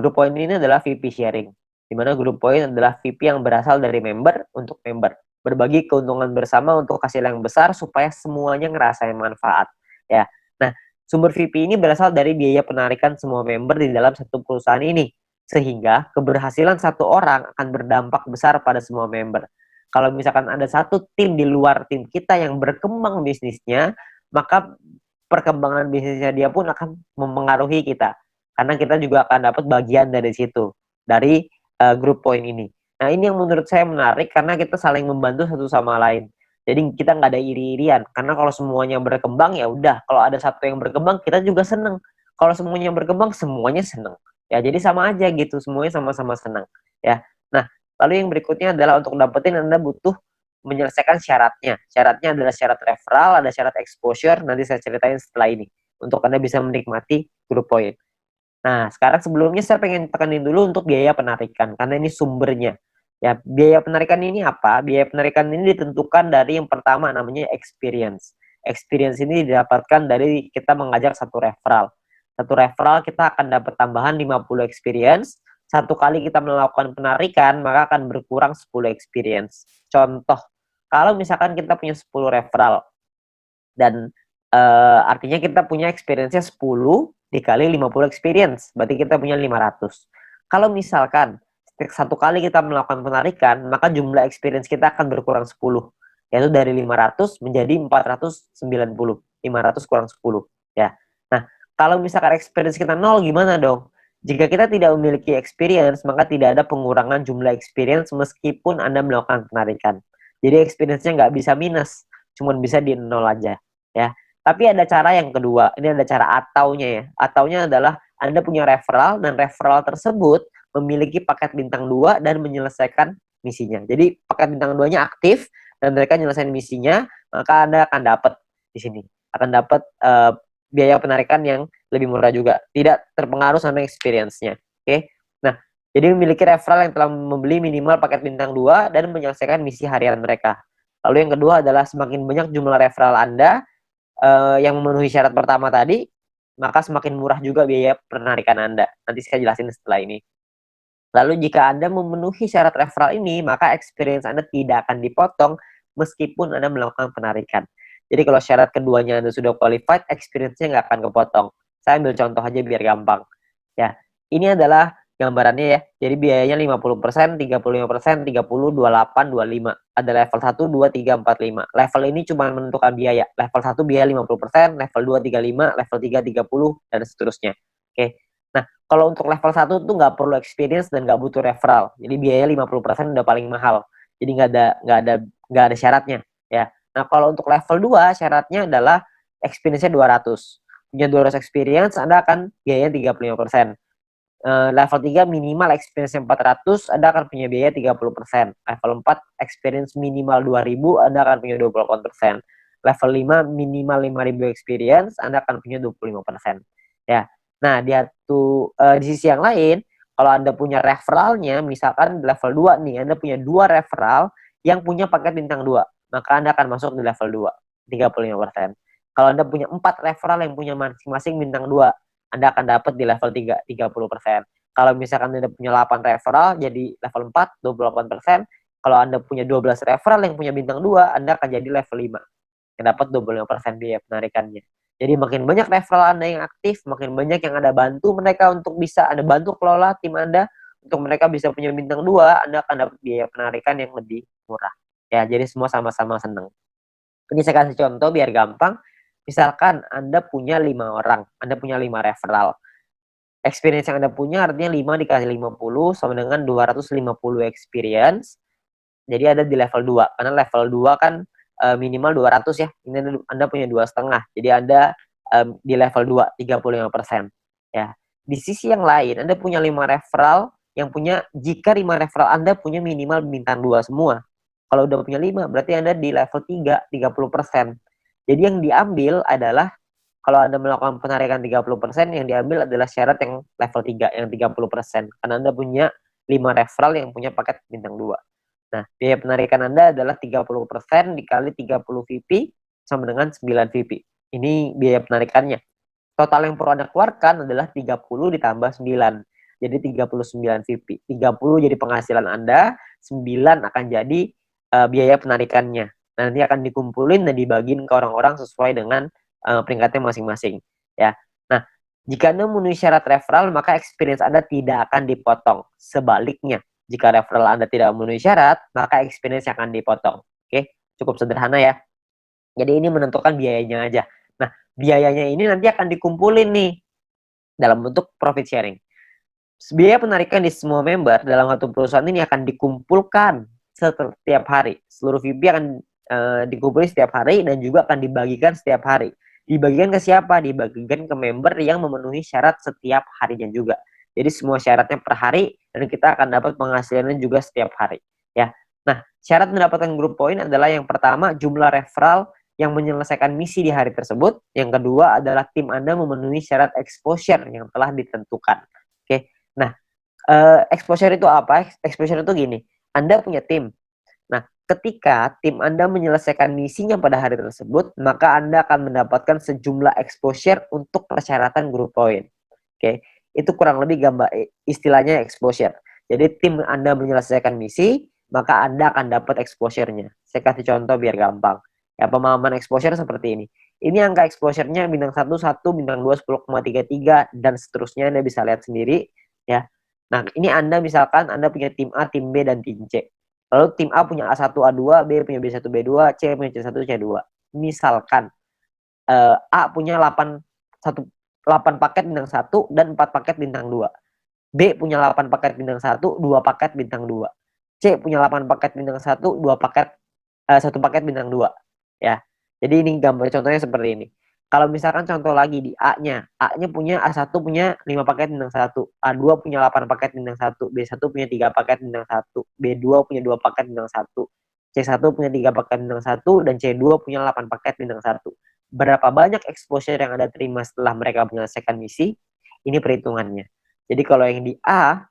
group point ini adalah VP sharing. Di mana group point adalah VP yang berasal dari member untuk member. Berbagi keuntungan bersama untuk hasil yang besar supaya semuanya ngerasain manfaat. Ya. Nah, sumber VP ini berasal dari biaya penarikan semua member di dalam satu perusahaan ini. Sehingga keberhasilan satu orang akan berdampak besar pada semua member. Kalau misalkan ada satu tim di luar tim kita yang berkembang bisnisnya, maka perkembangan bisnisnya dia pun akan mempengaruhi kita. Karena kita juga akan dapat bagian dari situ, dari group point ini. Nah, ini yang menurut saya menarik karena kita saling membantu satu sama lain. Jadi kita nggak ada iri-irian. Karena kalau semuanya berkembang ya udah. Kalau ada satu yang berkembang kita juga seneng. Kalau semuanya berkembang semuanya seneng. Ya jadi sama aja gitu. Semuanya sama-sama seneng. Ya. Nah, lalu yang berikutnya adalah untuk dapetin Anda butuh menyelesaikan syaratnya. Syaratnya adalah syarat referral, ada syarat exposure. Nanti saya ceritain setelah ini. Untuk Anda bisa menikmati group point. Nah, sekarang sebelumnya saya pengen tekanin dulu untuk biaya penarikan, karena ini sumbernya. Ya, biaya penarikan ini apa? Biaya penarikan ini ditentukan dari yang pertama namanya experience. Experience ini didapatkan dari kita mengajak satu referral. Satu referral kita akan dapat tambahan 50 experience. Satu kali kita melakukan penarikan, maka akan berkurang 10 experience. Contoh, kalau misalkan kita punya 10 referral, dan artinya kita punya experience-nya 10 dikali 50 experience, berarti kita punya 500. Kalau misalkan satu kali kita melakukan penarikan, maka jumlah experience kita akan berkurang 10, yaitu dari 500 menjadi 490. 500 kurang 10, ya. Nah, kalau misalkan experience kita 0, gimana dong? Jika kita tidak memiliki experience, maka tidak ada pengurangan jumlah experience meskipun Anda melakukan penarikan. Jadi experience-nya nggak bisa minus, cuma bisa di 0 aja, ya. Tapi ada cara yang kedua, ini ada cara ataunya ya. Ataunya adalah Anda punya referral dan referral tersebut memiliki paket bintang 2 dan menyelesaikan misinya. Jadi paket bintang 2-nya aktif dan mereka menyelesaikan misinya, maka Anda akan dapat di sini. Akan dapat biaya penarikan yang lebih murah juga. Tidak terpengaruh sama experience-nya. Oke. Nah, jadi memiliki referral yang telah membeli minimal paket bintang 2 dan menyelesaikan misi harian mereka. Lalu yang kedua adalah semakin banyak jumlah referral Anda yang memenuhi syarat pertama tadi, maka semakin murah juga biaya penarikan Anda. Nanti saya jelasin setelah ini. Lalu jika Anda memenuhi syarat referral ini, maka experience Anda tidak akan dipotong meskipun Anda melakukan penarikan. Jadi kalau syarat keduanya Anda sudah qualified, experience-nya nggak akan kepotong. Saya ambil contoh aja biar gampang. Ya, ini adalah gambarannya ya. Jadi biayanya 50%, 35%, 30, 28, 25. Ada level 1, 2, 3, 4, 5. Level ini cuma menentukan biaya. Level 1 biaya 50%, level 2 35, level 3 30, dan seterusnya. Oke. Nah, kalau untuk level 1 tuh nggak perlu experience dan nggak butuh referral. Jadi biaya 50% udah paling mahal. Jadi nggak ada syaratnya ya. Nah, kalau untuk level 2 syaratnya adalah experience-nya 200. Punya 200 experience, Anda akan biaya 35%. Level 3 minimal experience 400, Anda akan punya biaya 30%. Level 4 experience minimal 2000, Anda akan punya 28%. Level 5 minimal 5000 experience, Anda akan punya 25%. Ya. Nah, di sisi yang lain, kalau Anda punya referralnya, misalkan level 2 nih, Anda punya 2 referral yang punya paket bintang 2, maka Anda akan masuk di level 2, 35%. Kalau Anda punya 4 referral yang punya masing-masing bintang 2, Anda akan dapat di level 3, 30%. Kalau misalkan Anda punya 8 referral, jadi level 4, 28%. Kalau Anda punya 12 referral yang punya bintang 2, Anda akan jadi level 5, yang dapat 25% biaya penarikannya. Jadi makin banyak referral Anda yang aktif, makin banyak yang Anda bantu mereka untuk bisa Anda bantu kelola tim Anda, untuk mereka bisa punya bintang 2, Anda akan dapat biaya penarikan yang lebih murah. Ya, jadi semua sama-sama senang. Ini saya kasih contoh biar gampang. Misalkan Anda punya 5 orang, Anda punya 5 referral. Experience yang Anda punya artinya 5 dikasih 50 sama dengan 250 experience. Jadi ada di level 2. Karena level 2 kan minimal 200 ya. Ini Anda punya 2,5. Jadi Anda di level 2, 35%. Ya. Di sisi yang lain, Anda punya 5 referral yang punya, jika 5 referral Anda punya minimal bintang 2 semua. Kalau udah punya 5, berarti Anda di level 3, 30%. Jadi yang diambil adalah, kalau Anda melakukan penarikan 30%, yang diambil adalah syarat yang level 3, yang 30%. Karena Anda punya 5 referral yang punya paket bintang 2. Nah, biaya penarikan Anda adalah 30% dikali 30 VP sama dengan 9 VP. Ini biaya penarikannya. Total yang perlu Anda keluarkan adalah 30 ditambah 9. Jadi 39 VP. 30 jadi penghasilan Anda, 9 akan jadi biaya penarikannya. Nanti akan dikumpulin dan dibagiin ke orang-orang sesuai dengan peringkatnya masing-masing. Ya. Nah, jika Anda memenuhi syarat referral, maka experience Anda tidak akan dipotong. Sebaliknya, jika referral Anda tidak memenuhi syarat, maka experience akan dipotong. Oke, cukup sederhana ya. Jadi ini menentukan biayanya aja. Nah, biayanya ini nanti akan dikumpulin nih dalam bentuk profit sharing. Biaya penarikan di semua member dalam satu perusahaan ini akan dikumpulkan setiap hari. Seluruh VP akan dikumpulkan setiap hari dan juga akan dibagikan setiap hari. Dibagikan ke siapa? Dibagikan ke member yang memenuhi syarat setiap harinya juga. Jadi semua syaratnya per hari dan kita akan dapat penghasilannya juga setiap hari. Ya. Nah, syarat mendapatkan group point adalah yang pertama jumlah referral yang menyelesaikan misi di hari tersebut. Yang kedua adalah tim Anda memenuhi syarat exposure yang telah ditentukan. Oke. Nah, exposure itu apa? Exposure itu gini, Anda punya tim. Nah, ketika tim Anda menyelesaikan misinya pada hari tersebut, maka Anda akan mendapatkan sejumlah exposure untuk persyaratan group point. Oke, itu kurang lebih gambar istilahnya exposure. Jadi tim Anda menyelesaikan misi, maka Anda akan dapat exposure-nya. Saya kasih contoh biar gampang. Ya, pemahaman exposure seperti ini. Ini angka exposure-nya bintang 1, 1, bintang 2, 10,33, dan seterusnya. Anda bisa lihat sendiri. Ya, Nah, ini Anda misalkan Anda punya tim A, tim B, dan tim C. Lalu tim A punya A1, A2, B punya B1, B2, C punya C1, C2. Misalkan A punya 8 paket bintang 1 dan 4 paket bintang 2. B punya 8 paket bintang 1, 2 paket bintang 2. C punya 8 paket bintang 1, 2 paket 1 paket bintang 2. Ya. Jadi ini gambar contohnya seperti ini. Kalau misalkan contoh lagi di A-nya, A-nya punya A1 punya 5 paket bintang 1, A2 punya 8 paket bintang 1, B1 punya 3 paket bintang 1, B2 punya 2 paket bintang 1, C1 punya 3 paket bintang 1, dan C2 punya 8 paket bintang 1. Berapa banyak exposure yang Anda terima setelah mereka menyelesaikan misi? Ini perhitungannya. Jadi kalau yang di A,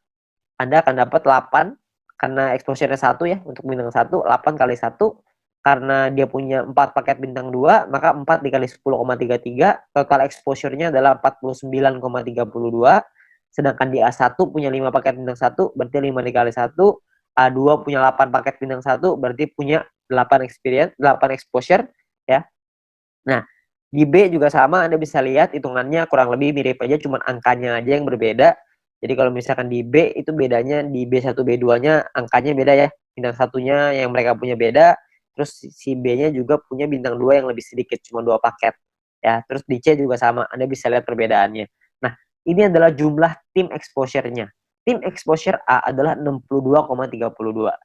Anda akan dapat 8 karena exposure-nya 1 ya, untuk bintang 1, 8 kali 1. Karena dia punya 4 paket bintang 2, maka 4 dikali 10,33, total exposure-nya adalah 49,32. Sedangkan di A1 punya 5 paket bintang 1, berarti 5 dikali 1. A2 punya 8 paket bintang 1, berarti punya 8 exposure ya. Nah, di B juga sama, Anda bisa lihat hitungannya kurang lebih mirip aja, cuma angkanya aja yang berbeda. Jadi kalau misalkan di B itu bedanya di B1, B2-nya angkanya beda ya. Bintang satunya yang mereka punya beda, terus si B-nya juga punya bintang 2 yang lebih sedikit, cuma 2 paket. Ya, terus di C juga sama, Anda bisa lihat perbedaannya. Nah, ini adalah jumlah tim exposure-nya. Tim exposure A adalah 62,32.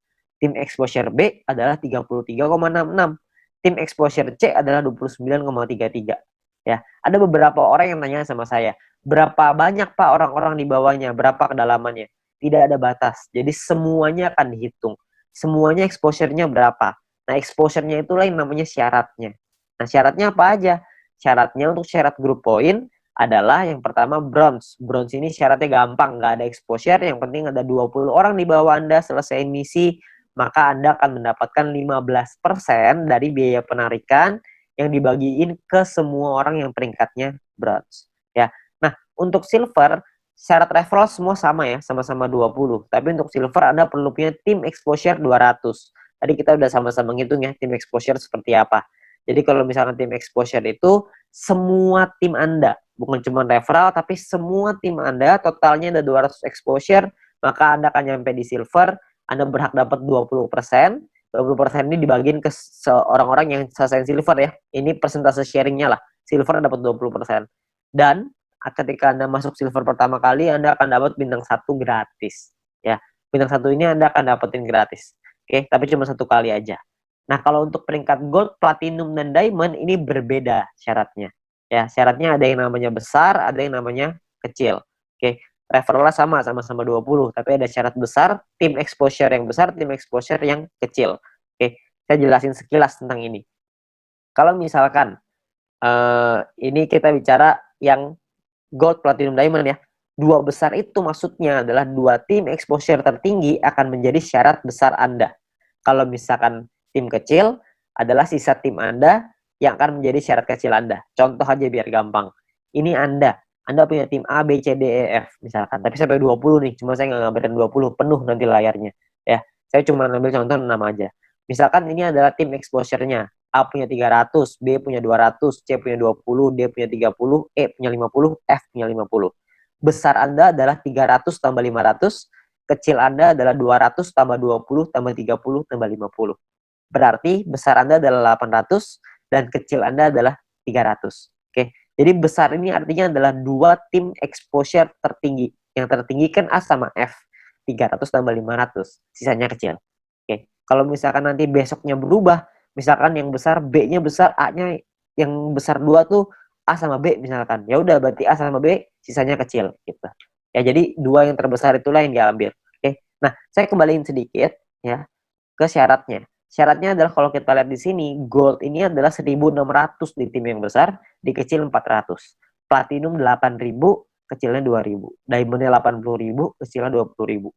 Tim exposure B adalah 33,66. Tim exposure C adalah 29,33. Ya, ada beberapa orang yang tanya sama saya, berapa banyak Pak orang-orang di bawahnya, berapa kedalamannya? Tidak ada batas. Jadi semuanya akan dihitung. Semuanya exposure-nya berapa. Nah, exposure-nya itulah yang namanya syaratnya. Nah, syaratnya apa aja? Syaratnya untuk syarat group point adalah yang pertama bronze. Bronze ini syaratnya gampang, nggak ada exposure, yang penting ada 20 orang di bawah Anda selesai misi, maka Anda akan mendapatkan 15% dari biaya penarikan yang dibagiin ke semua orang yang peringkatnya bronze. Ya. Nah, untuk silver, syarat referral semua sama ya, sama-sama 20. Tapi untuk silver Anda perlu punya tim exposure 200. Tadi kita udah sama-sama ngitung ya, tim exposure seperti apa. Jadi kalau misalkan tim exposure itu semua tim Anda, bukan cuma referral, tapi semua tim Anda totalnya ada 200 exposure, maka Anda akan nyampe di silver. Anda berhak dapat 20%. 20% ini dibagiin ke orang-orang yang selesai silver ya. Ini persentase sharingnya lah. Silver dapat 20%. Dan ketika Anda masuk silver pertama kali, Anda akan dapat bintang 1 gratis. Ya, bintang 1 ini Anda akan dapetin gratis. Oke, tapi cuma 1 kali aja. Nah, kalau untuk peringkat gold, platinum, dan diamond ini berbeda syaratnya. Ya, syaratnya ada yang namanya besar, ada yang namanya kecil. Oke, referralnya sama-sama 20, tapi ada syarat besar, tim exposure yang besar, tim exposure yang kecil. Oke, saya jelasin sekilas tentang ini. Kalau misalkan ini kita bicara yang gold, platinum, diamond ya. Dua besar itu maksudnya adalah dua tim exposure tertinggi akan menjadi syarat besar Anda. Kalau misalkan tim kecil adalah sisa tim Anda yang akan menjadi syarat kecil Anda. Contoh aja biar gampang. Ini Anda punya tim A, B, C, D, E, F misalkan. Tapi sampai 20 nih, cuma saya nggak ngambilin 20, penuh nanti layarnya. Ya, saya cuma ngambil contoh 6 aja. Misalkan ini adalah tim exposure-nya. A punya 300, B punya 200, C punya 20, D punya 30, E punya 50, F punya 50. Besar Anda adalah 300 tambah 500, kecil Anda adalah 200 tambah 20 tambah 30 tambah 50. Berarti besar Anda adalah 800 dan kecil Anda adalah 300. Oke. Jadi besar ini artinya adalah dua tim exposure tertinggi. Yang tertinggi kan A sama F. 300 tambah 500. Sisanya kecil. Oke. Kalau misalkan nanti besoknya berubah, misalkan yang besar B-nya besar, A-nya yang besar 2 tuh A sama B misalkan. Ya udah berarti A sama B sisanya kecil gitu. Ya jadi dua yang terbesar itulah yang diambil. Oke. Nah, saya kembaliin sedikit ya ke syaratnya. Syaratnya adalah kalau kita lihat di sini, gold ini adalah 1.600 di tim yang besar, di kecil 400. Platinum 8.000, kecilnya 2.000. Diamondnya 80.000, kecilnya 20.000.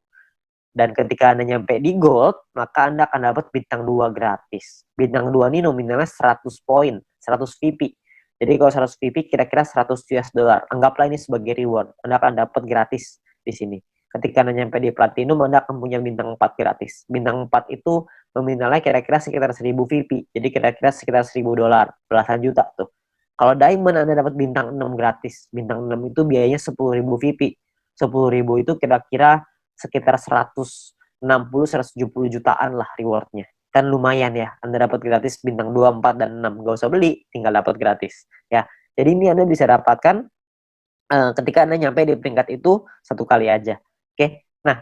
Dan ketika Anda nyampe di gold, maka Anda akan dapat bintang 2 gratis. Bintang 2 ini nominalnya 100 poin, 100 VP. Jadi kalau 100 VP kira-kira 100 US dollar. Anggaplah ini sebagai reward. Anda akan dapat gratis di sini. Ketika Anda nyampe di platinum, Anda akan punya bintang 4 gratis. Bintang 4 itu nominalnya kira-kira sekitar 1000 VP. Jadi kira-kira sekitar 1000 dolar, belasan juta tuh. Kalau diamond Anda dapat bintang 6 gratis. Bintang 6 itu biayanya 10.000 VP. 10.000 itu kira-kira sekitar 160-170 jutaan lah rewardnya. Kan lumayan ya, Anda dapat gratis bintang 2, 4, dan 6. Gak usah beli, tinggal dapat gratis. Ya, jadi ini Anda bisa dapatkan ketika Anda nyampe di peringkat itu satu kali aja. Oke, nah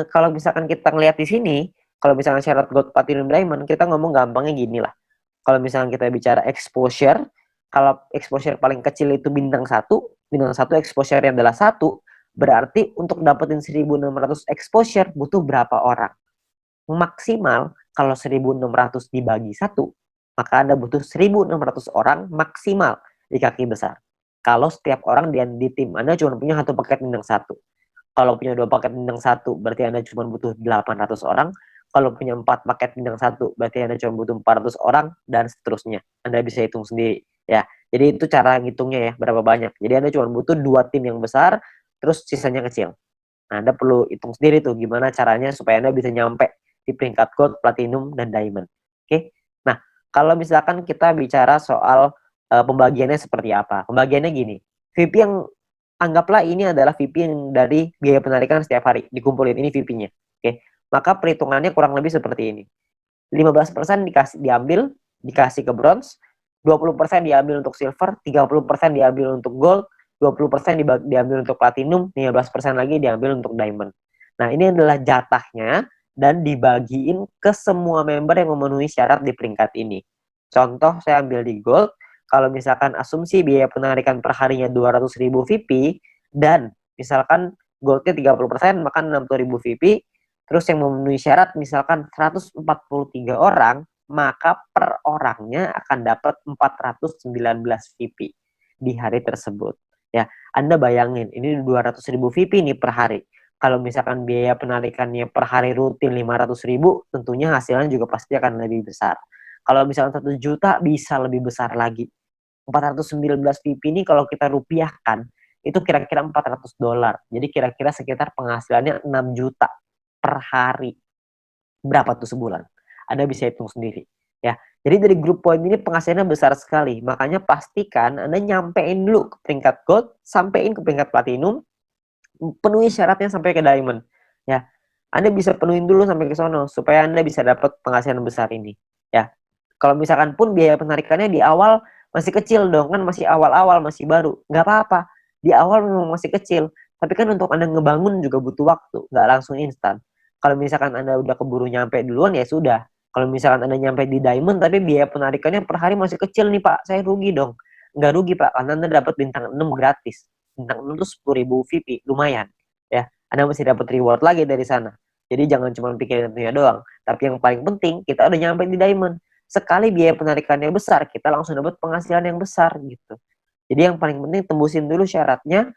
kalau misalkan kita ngelihat di sini, kalau misalkan syarat gold, platinum, diamond, kita ngomong gampangnya gini lah. Kalau misalkan kita bicara exposure, kalau exposure paling kecil itu bintang 1 exposure-nya adalah 1, berarti untuk dapetin 1.600 exposure butuh berapa orang? Maksimal kalau 1.600 dibagi 1, maka Anda butuh 1.600 orang maksimal di kaki besar. Kalau setiap orang di tim Anda cuma punya satu paket bintang 1. Kalau punya 2 paket bintang 1, berarti Anda cuma butuh 800 orang. Kalau punya 4 paket bintang 1, berarti Anda cuma butuh 400 orang, dan seterusnya. Anda bisa hitung sendiri. Ya, jadi itu cara ngitungnya ya, berapa banyak. Jadi Anda cuma butuh 2 tim yang besar, terus sisanya kecil. Nah, Anda perlu hitung sendiri tuh gimana caranya supaya Anda bisa nyampe di peringkat gold, platinum, dan diamond. Oke. Nah, kalau misalkan kita bicara soal pembagiannya seperti apa. Pembagiannya gini. VP yang anggaplah ini adalah VP yang dari biaya penarikan setiap hari dikumpulin, ini VP-nya. Oke. Maka perhitungannya kurang lebih seperti ini. 15% dikasih ke bronze, 20% diambil untuk silver, 30% diambil untuk gold, 20% diambil untuk platinum, 15% lagi diambil untuk diamond. Nah, ini adalah jatahnya dan dibagiin ke semua member yang memenuhi syarat di peringkat ini. Contoh, saya ambil di gold, kalau misalkan asumsi biaya penarikan per harinya 200.000 VP, dan misalkan goldnya 30%, maka 60.000 VP, terus yang memenuhi syarat misalkan 143 orang, maka per orangnya akan dapat 419 VP di hari tersebut. Ya, Anda bayangin, ini 200.000 VP nih per hari. Kalau misalkan biaya penarikannya per hari rutin 500.000, tentunya hasilnya juga pasti akan lebih besar. Kalau misalkan 1 juta, bisa lebih besar lagi. 419 VP ini kalau kita rupiahkan, itu kira-kira $400. Jadi kira-kira sekitar penghasilannya 6 juta per hari. Berapa tuh sebulan? Anda bisa hitung sendiri. Ya, jadi dari grup poin ini penghasilannya besar sekali. Makanya pastikan Anda nyampein dulu ke peringkat gold, sampein ke peringkat platinum, penuhi syaratnya sampai ke diamond. Ya, Anda bisa penuhin dulu sampai ke sono supaya Anda bisa dapat penghasilan besar ini. Ya, kalau misalkan pun biaya penarikannya di awal masih kecil dong, kan masih awal-awal, masih baru, nggak apa-apa. Di awal memang masih kecil, tapi kan untuk Anda ngebangun juga butuh waktu, nggak langsung instan. Kalau misalkan Anda udah keburu nyampe duluan, ya sudah. Kalau misalkan Anda nyampe di diamond tapi biaya penarikannya per hari masih kecil nih Pak, saya rugi dong. Nggak rugi Pak, karena Anda dapat bintang 6 gratis. Bintang 6 itu 10.000 VP, lumayan. Ya, Anda masih dapat reward lagi dari sana. Jadi jangan cuma pikirin tentunya doang. Tapi yang paling penting, kita udah nyampe di diamond. Sekali biaya penarikannya besar, kita langsung dapat penghasilan yang besar gitu. Jadi yang paling penting tembusin dulu syaratnya,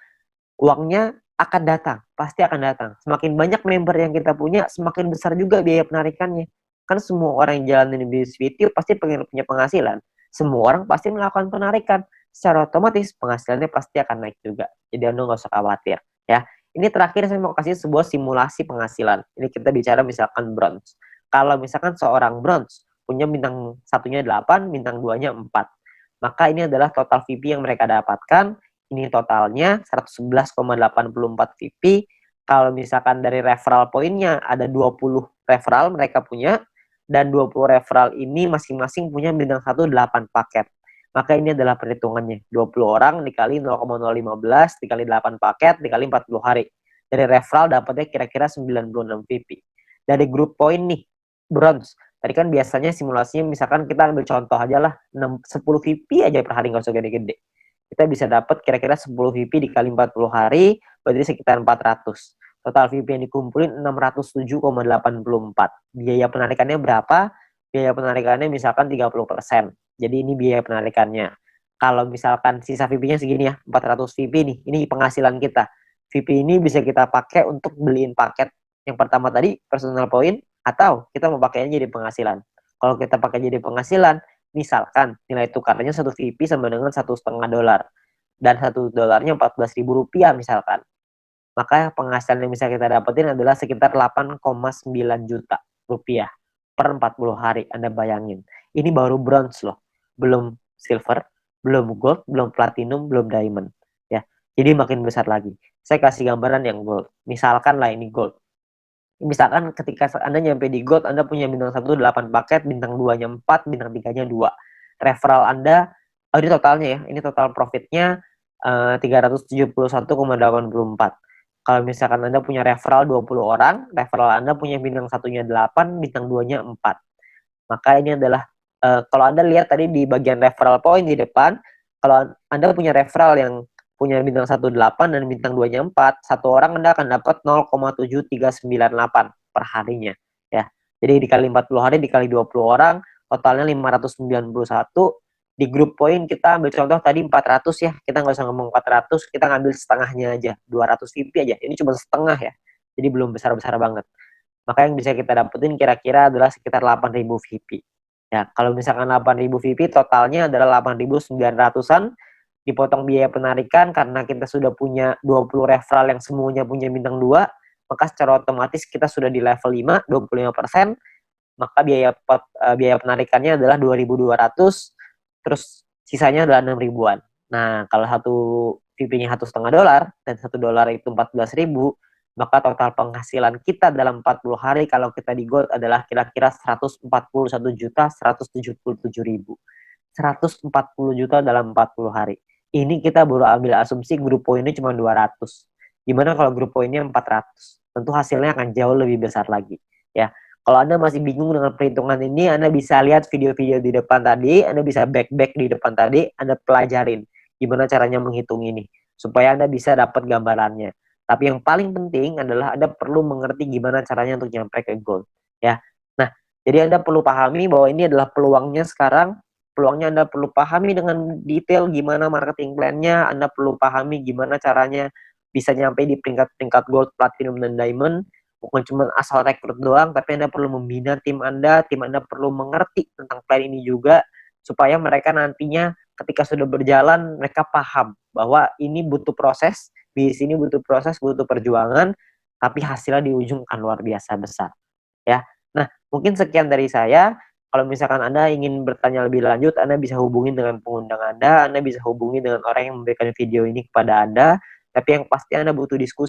uangnya akan datang, pasti akan datang. Semakin banyak member yang kita punya, semakin besar juga biaya penarikannya. Kan semua orang yang jalanin bisnis video pasti pengen punya penghasilan. Semua orang pasti melakukan penarikan. Secara otomatis penghasilannya pasti akan naik juga. Jadi Anda nggak usah khawatir. Ya, ini terakhir saya mau kasih sebuah simulasi penghasilan. Ini kita bicara misalkan bronze. Kalau misalkan seorang bronze punya bintang satunya 8, bintang 2-nya 4. Maka ini adalah total VP yang mereka dapatkan. Ini totalnya 111,84 VP. Kalau misalkan dari referral poinnya ada 20 referral mereka punya, dan 20 referral ini masing-masing punya bintang 1 8 paket. Maka ini adalah perhitungannya. 20 orang dikali 0,015 dikali 8 paket dikali 40 hari. Dari referral dapatnya kira-kira 96 VP. Dari grup poin nih, bronze. Tadi kan biasanya simulasinya misalkan kita ambil contoh aja lah, 10 VP aja per hari, nggak usah gede-gede. Kita bisa dapat kira-kira 10 VP dikali 40 hari, berarti sekitar 400. Total VP yang dikumpulin 607,84. Biaya penarikannya berapa? Biaya penarikannya misalkan 30%. Jadi ini biaya penarikannya. Kalau misalkan sisa VP-nya segini ya, 400 VP nih, ini penghasilan kita. VP ini bisa kita pakai untuk beliin paket yang pertama tadi, personal point, atau kita mau pakainya jadi penghasilan. Kalau kita pakai jadi penghasilan, misalkan nilai tukarnya 1 VP sama dengan $1,5, dan $1 $14.000 misalkan, maka penghasilan yang bisa kita dapetin adalah sekitar 8,9 juta rupiah per 40 hari. Anda bayangin, ini baru bronze loh, belum silver, belum gold, belum platinum, belum diamond ya. Jadi makin besar lagi. Saya kasih gambaran yang gold. Misalkan lah ini gold. Misalkan ketika Anda nyampe di gold, Anda punya bintang 1 8 paket, bintang 2-nya 4, bintang 3-nya 2. Referral Anda, ini totalnya ya, ini total profitnya 371,84. Kalau misalkan Anda punya referral 20 orang, referral Anda punya bintang 1-nya 8, bintang 2-nya 4. Maka ini adalah, kalau Anda lihat tadi di bagian referral point di depan, kalau Anda punya referral yang punya bintang 1 8 dan bintang 2-nya 4, satu orang Anda akan dapat 0,7398 per harinya ya. Jadi dikali 40 hari dikali 20 orang, totalnya 591. Di grup poin kita ambil contoh tadi 400 ya. Kita nggak usah ngomong 400, kita ngambil setengahnya aja, 200 VP aja. Ini cuma setengah ya. Jadi belum besar-besar banget. Maka yang bisa kita dapetin kira-kira adalah sekitar 8.000 VP. Ya, kalau misalkan 8.000 VP totalnya adalah 8.900-an, dipotong biaya penarikan karena kita sudah punya 20 referral yang semuanya punya bintang 2, maka secara otomatis kita sudah di level 5, 25%, maka biaya penarikannya adalah 2.200, terus sisanya adalah 6 ribuan. Nah, kalau satu VP-nya $1,5 dan $1 itu 14.000, maka total penghasilan kita dalam 40 hari kalau kita di gold adalah kira-kira 141.177.000. 140 juta dalam 40 hari. Ini kita baru ambil asumsi grup poinnya cuma 200. Gimana kalau grup poinnya 400? Tentu hasilnya akan jauh lebih besar lagi. Ya, kalau Anda masih bingung dengan perhitungan ini, Anda bisa lihat video-video di depan tadi, Anda bisa back di depan tadi, Anda pelajarin gimana caranya menghitung ini, supaya Anda bisa dapat gambarannya. Tapi yang paling penting adalah Anda perlu mengerti gimana caranya untuk nyampe ke goal. Ya, nah, jadi Anda perlu pahami bahwa ini adalah peluangnya sekarang. Peluangnya Anda perlu pahami dengan detail gimana marketing plan-nya, Anda perlu pahami gimana caranya bisa nyampe di peringkat-peringkat gold, platinum, dan diamond. Bukan cuma asal rekrut doang, tapi Anda perlu membina tim Anda perlu mengerti tentang plan ini juga, supaya mereka nantinya ketika sudah berjalan, mereka paham bahwa ini butuh proses, di sini butuh proses, butuh perjuangan, tapi hasilnya di ujung akan luar biasa besar. Ya, nah mungkin sekian dari saya. Kalau misalkan Anda ingin bertanya lebih lanjut, Anda bisa hubungi dengan pengundang Anda bisa hubungi dengan orang yang memberikan video ini kepada Anda, tapi yang pasti Anda butuh diskusi